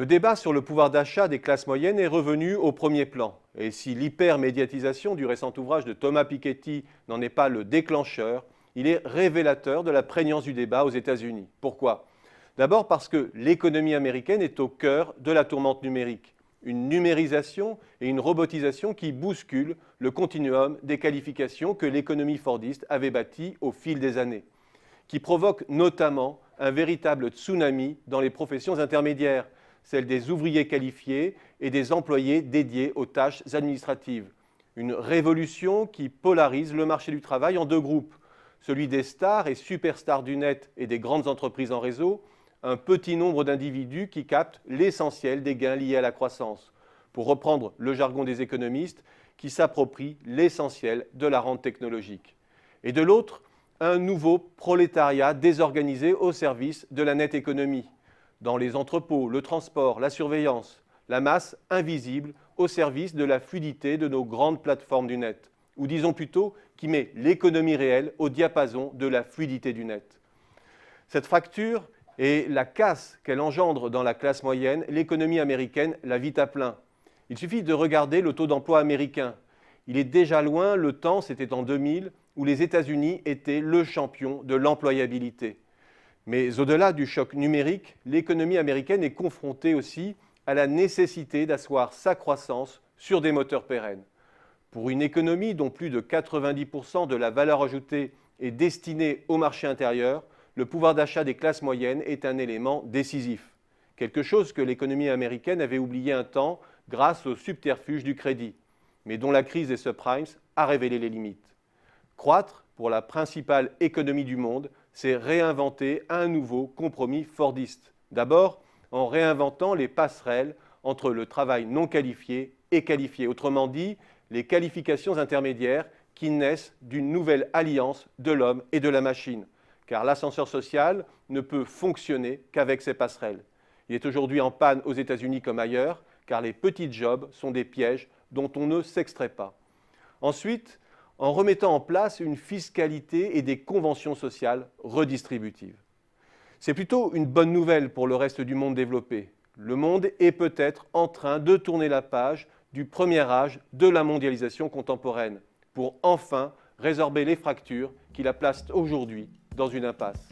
Le débat sur le pouvoir d'achat des classes moyennes est revenu au premier plan. Et si l'hypermédiatisation du récent ouvrage de Thomas Piketty n'en est pas le déclencheur, il est révélateur de la prégnance du débat aux États-Unis. Pourquoi? D'abord parce que l'économie américaine est au cœur de la tourmente numérique. Une numérisation et une robotisation qui bousculent le continuum des qualifications que l'économie fordiste avait bâti au fil des années, qui provoque notamment un véritable tsunami dans les professions intermédiaires, celles des ouvriers qualifiés et des employés dédiés aux tâches administratives. Une révolution qui polarise le marché du travail en deux groupes, celui des stars et superstars du net et des grandes entreprises en réseau, un petit nombre d'individus qui captent l'essentiel des gains liés à la croissance, pour reprendre le jargon des économistes, qui s'approprient l'essentiel de la rente technologique. Et de l'autre, un nouveau prolétariat désorganisé au service de la nette économie, dans les entrepôts, le transport, la surveillance, la masse invisible au service de la fluidité de nos grandes plateformes du net, ou disons plutôt qui met l'économie réelle au diapason de la fluidité du net. Cette fracture et la casse qu'elle engendre dans la classe moyenne, l'économie américaine la vit à plein. Il suffit de regarder le taux d'emploi américain. Il est déjà loin, le temps, c'était en 2000, où les États-Unis étaient le champion de l'employabilité. Mais au-delà du choc numérique, l'économie américaine est confrontée aussi à la nécessité d'asseoir sa croissance sur des moteurs pérennes. Pour une économie dont plus de 90% de la valeur ajoutée est destinée au marché intérieur, le pouvoir d'achat des classes moyennes est un élément décisif. Quelque chose que l'économie américaine avait oublié un temps grâce au subterfuge du crédit, mais dont la crise des subprimes a révélé les limites. Croître, pour la principale économie du monde, c'est réinventer un nouveau compromis fordiste. D'abord, en réinventant les passerelles entre le travail non qualifié et qualifié. Autrement dit, les qualifications intermédiaires qui naissent d'une nouvelle alliance de l'homme et de la machine. Car l'ascenseur social ne peut fonctionner qu'avec ces passerelles. Il est aujourd'hui en panne aux États-Unis comme ailleurs, car les petits jobs sont des pièges dont on ne s'extrait pas. Ensuite, en remettant en place une fiscalité et des conventions sociales redistributives. C'est plutôt une bonne nouvelle pour le reste du monde développé. Le monde est peut-être en train de tourner la page du premier âge de la mondialisation contemporaine, pour enfin résorber les fractures qui la placent aujourd'hui dans une impasse.